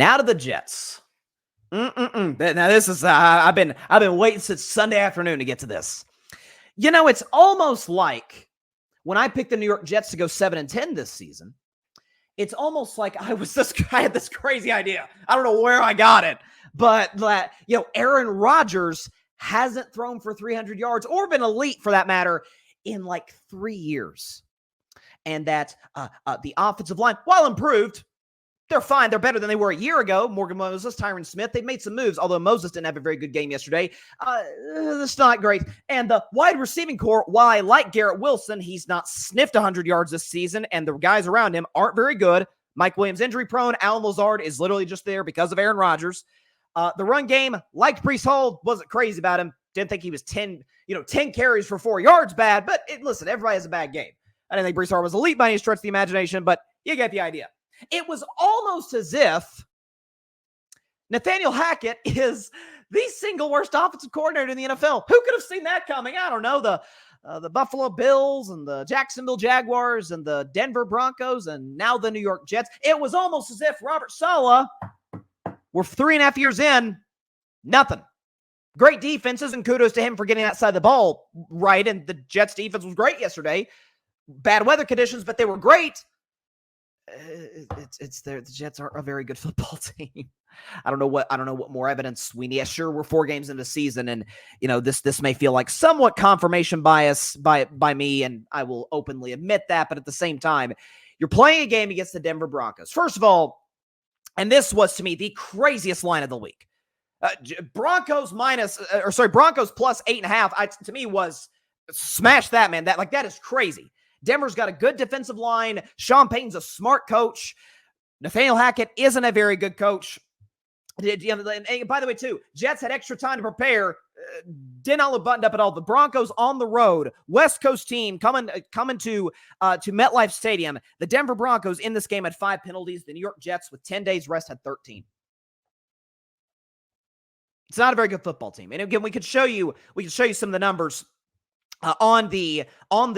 Now to the Jets. Now this is I've been waiting since Sunday afternoon to get to this. You know, it's almost like when I picked the New York Jets to go 7-10 this season, it's almost like I had this crazy idea. I don't know where I got it, but Aaron Rodgers hasn't thrown for 300 yards or been elite for that matter in like 3 years. And that the offensive line, while improved, they're fine. They're better than they were a year ago. Morgan Moses, Tyron Smith, they've made some moves, although Moses didn't have a very good game yesterday. That's not great. And the wide receiving core, while I like Garrett Wilson, he's not sniffed 100 yards this season, and the guys around him aren't very good. Mike Williams injury prone. Alan Lazard is literally just there because of Aaron Rodgers. The run game, liked Breece Hall, wasn't crazy about him. Didn't think he was 10 carries for 4 yards bad, but listen, everybody has a bad game. I didn't think Breece Hall was elite by any stretch of the imagination, but you get the idea. It was almost as if Nathaniel Hackett is the single worst offensive coordinator in the NFL. Who could have seen that coming? I don't know. The Buffalo Bills and the Jacksonville Jaguars and the Denver Broncos and now the New York Jets. It was almost as if Robert Saleh were 3.5 years in, nothing. Great defenses, and kudos to him for getting that side of the ball right. And the Jets defense was great yesterday. Bad weather conditions, but they were great. The Jets aren't a very good football team. I don't know what more evidence we need. Sure, we're 4 games into the season, and this may feel like somewhat confirmation bias by me, and I will openly admit that. But at the same time, you're playing a game against the Denver Broncos. First of all, and this was to me the craziest line of the week. Broncos plus 8.5. To me was smash that, man. That is crazy. Denver's got a good defensive line. Sean Payton's a smart coach. Nathaniel Hackett isn't a very good coach. And by the way, too, Jets had extra time to prepare. Did not look buttoned up at all. The Broncos on the road, West Coast team coming to MetLife Stadium. The Denver Broncos in this game had 5 penalties. The New York Jets with 10 days rest had 13. It's not a very good football team. And again, we could show you some of the numbers. On the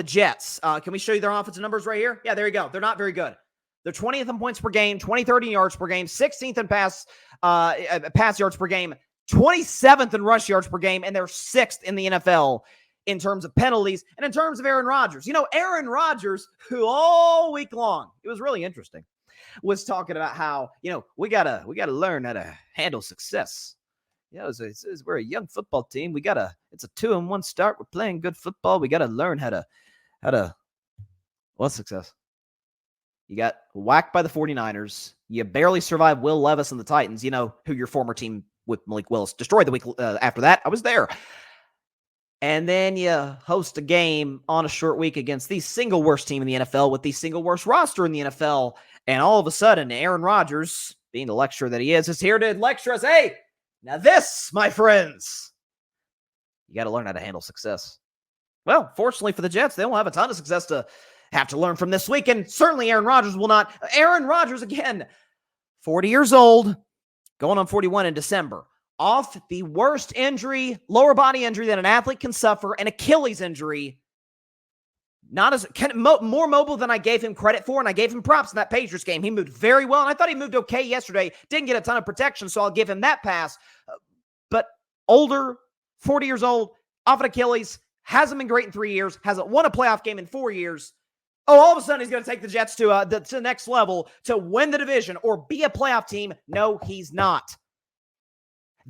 Jets. Can we show you their offensive numbers right here? Yeah, there you go. They're not very good. They're 20th in points per game, 23rd in yards per game, 16th in pass yards per game, 27th in rush yards per game, and they're 6th in the NFL in terms of penalties and in terms of Aaron Rodgers. Aaron Rodgers, who all week long, it was really interesting, was talking about how, we gotta learn how to handle success. We're a young football team. It's a 2-1 start. We're playing good football. We got to learn how to, what's success? You got whacked by the 49ers. You barely survived Will Levis and the Titans, who your former team with Malik Willis destroyed the week after that. I was there. And then you host a game on a short week against the single worst team in the NFL with the single worst roster in the NFL. And all of a sudden, Aaron Rodgers, being the lecturer that he is here to lecture us, hey, now this, my friends, you got to learn how to handle success. Well, fortunately for the Jets, they don't have a ton of success to have to learn from this week, and certainly Aaron Rodgers will not. Aaron Rodgers, again, 40 years old, going on 41 in December, off the worst injury, lower body injury that an athlete can suffer, an Achilles injury. More mobile than I gave him credit for, and I gave him props in that Patriots game. He moved very well, and I thought he moved okay yesterday. Didn't get a ton of protection, so I'll give him that pass. But older, 40 years old, off an Achilles, hasn't been great in 3 years, hasn't won a playoff game in 4 years. Oh, all of a sudden he's going to take the Jets to the next level to win the division or be a playoff team. No, he's not.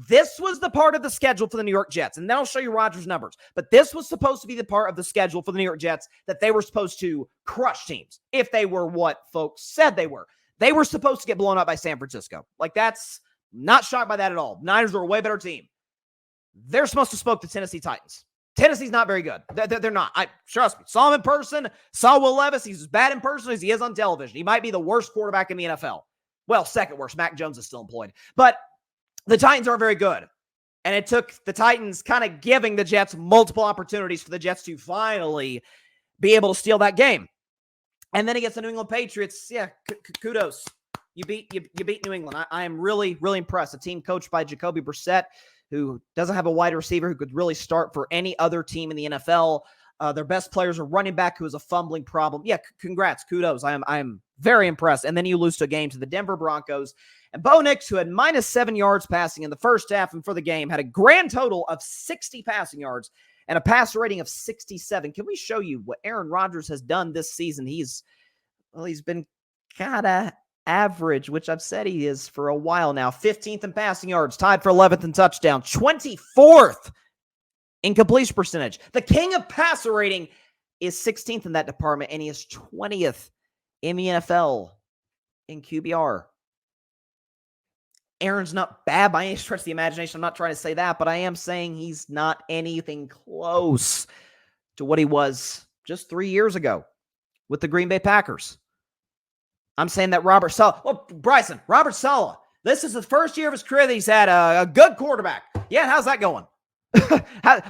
This was the part of the schedule for the New York Jets, and then I'll show you Rodgers' numbers. But this was supposed to be the part of the schedule for the New York Jets that they were supposed to crush teams if they were what folks said they were. They were supposed to get blown up by San Francisco. That's not shocked by that at all. Niners are a way better team. They're supposed to spoke the Tennessee Titans. Tennessee's not very good. They're not. Trust me. Saw him in person. Saw Will Levis. He's as bad in person as he is on television. He might be the worst quarterback in the NFL. Well, second worst. Mac Jones is still employed. But the Titans aren't very good. And it took the Titans kind of giving the Jets multiple opportunities for the Jets to finally be able to steal that game. And then against the New England Patriots, kudos. You beat New England. I am really, really impressed. A team coached by Jacoby Brissett, who doesn't have a wide receiver who could really start for any other team in the NFL. Their best players are running back who is a fumbling problem. Yeah, congrats, kudos. I am very impressed. And then you lose to a game to the Denver Broncos. And Bo Nix, who had -7 yards passing in the first half and for the game, had a grand total of 60 passing yards and a passer rating of 67. Can we show you what Aaron Rodgers has done this season? He's been kind of average, which I've said he is for a while now. 15th in passing yards, tied for 11th in touchdown, 24th in completion percentage. The king of passer rating is 16th in that department, and he is 20th in the NFL in QBR. Aaron's not bad by any stretch of the imagination. I'm not trying to say that, but I am saying he's not anything close to what he was just 3 years ago with the Green Bay Packers. I'm saying that Robert Saleh, Robert Saleh, this is the first year of his career that he's had a good quarterback. Yeah, how's that going?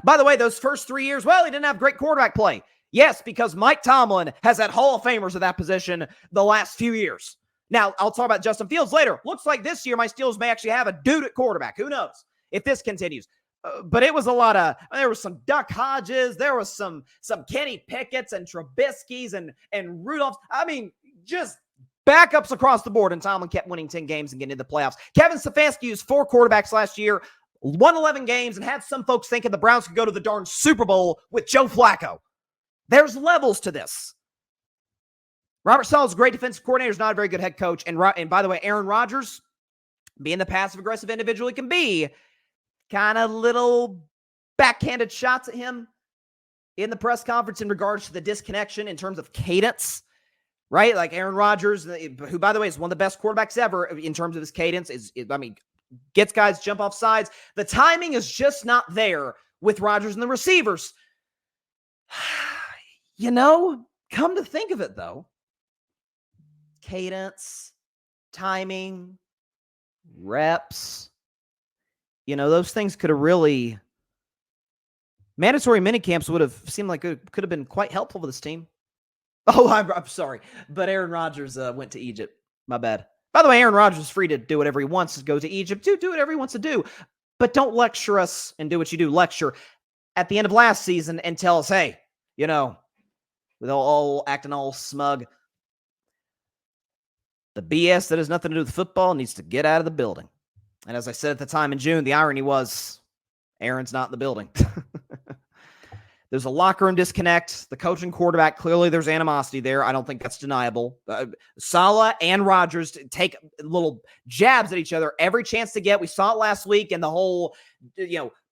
By the way, those first 3 years, well, he didn't have great quarterback play. Yes, because Mike Tomlin has had Hall of Famers at that position the last few years. Now, I'll talk about Justin Fields later. Looks like this year my Steelers may actually have a dude at quarterback. Who knows if this continues? But it was a lot of, there was some Duck Hodges, there was some Kenny Pickett's and Trubisky's and Rudolph's. I mean, just backups across the board, and Tomlin kept winning 10 games and getting into the playoffs. Kevin Stefanski used 4 quarterbacks last year, won 11 games, and had some folks thinking the Browns could go to the darn Super Bowl with Joe Flacco. There's levels to this. Robert Saleh's a great defensive coordinator, is not a very good head coach. And by the way, Aaron Rodgers, being the passive-aggressive individual he can be, kind of little backhanded shots at him in the press conference in regards to the disconnection in terms of cadence, right? Like Aaron Rodgers, who, by the way, is one of the best quarterbacks ever in terms of his cadence, gets guys jump off sides. The timing is just not there with Rodgers and the receivers. Come to think of it, though, cadence, timing, reps, those things could have really, mandatory minicamps would have seemed like it could have been quite helpful for this team. Oh, I'm sorry, but Aaron Rodgers went to Egypt. My bad. By the way, Aaron Rodgers is free to do whatever he wants, to go to Egypt, do whatever he wants to do, but don't lecture us and do what you do. Lecture at the end of last season and tell us, hey, with all acting all smug, the BS that has nothing to do with football needs to get out of the building. And as I said at the time in June, the irony was Aaron's not in the building. There's a locker room disconnect. The coach and quarterback, clearly there's animosity there. I don't think that's deniable. Saleh and Rodgers take little jabs at each other every chance to get. We saw it last week in the whole,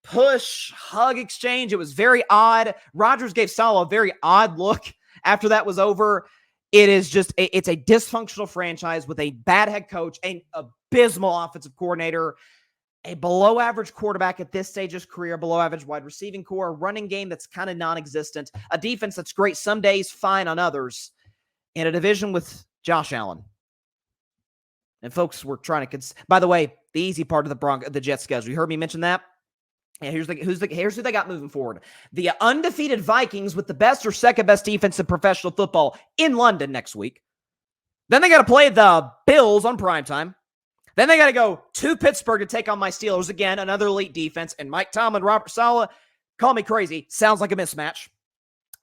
push, hug exchange. It was very odd. Rodgers gave Saleh a very odd look after that was over. It is just, it's a dysfunctional franchise with a bad head coach, an abysmal offensive coordinator, a below-average quarterback at this stage of his career, below-average wide receiving core, a running game that's kind of non-existent, a defense that's great some days, fine on others, and a division with Josh Allen. And folks were trying to, by the way, the easy part of the Jets schedule. You heard me mention that? And here's who they got moving forward. The undefeated Vikings with the best or second best defense in professional football in London next week. Then they got to play the Bills on primetime. Then they got to go to Pittsburgh to take on my Steelers again, another elite defense. And Mike Tomlin, Robert Saleh, call me crazy, sounds like a mismatch.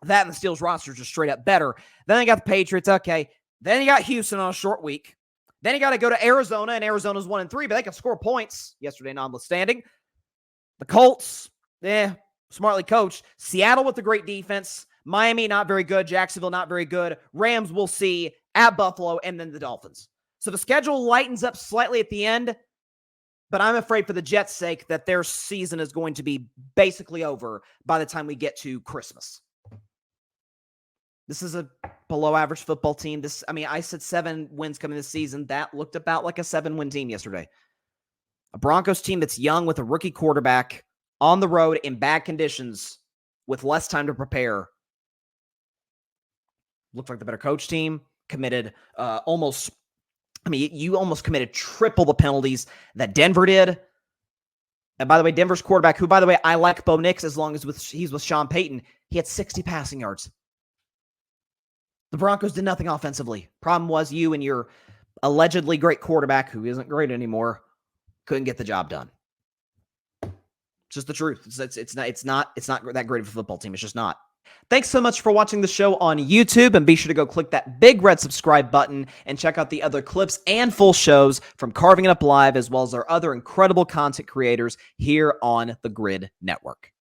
That and the Steelers roster is just straight up better. Then they got the Patriots, okay. Then you got Houston on a short week. Then you got to go to Arizona, and Arizona's 1-3, but they can score points yesterday notwithstanding. The Colts, smartly coached. Seattle with a great defense. Miami, not very good. Jacksonville, not very good. Rams, we'll see. At Buffalo, and then the Dolphins. So the schedule lightens up slightly at the end, but I'm afraid for the Jets' sake that their season is going to be basically over by the time we get to Christmas. This is a below-average football team. I said 7 wins coming this season. That looked about like a 7-win team yesterday. A Broncos team that's young with a rookie quarterback on the road in bad conditions with less time to prepare. Looked like the better coach team. Committed you almost committed triple the penalties that Denver did. And by the way, Denver's quarterback, who, by the way, I like Bo Nix as long as he's with Sean Payton, he had 60 passing yards. The Broncos did nothing offensively. Problem was you and your allegedly great quarterback, who isn't great anymore, couldn't get the job done. It's just the truth. It's not that great of a football team. It's just not. Thanks so much for watching the show on YouTube, and be sure to go click that big red subscribe button and check out the other clips and full shows from Carving It Up Live, as well as our other incredible content creators here on the Grid Network.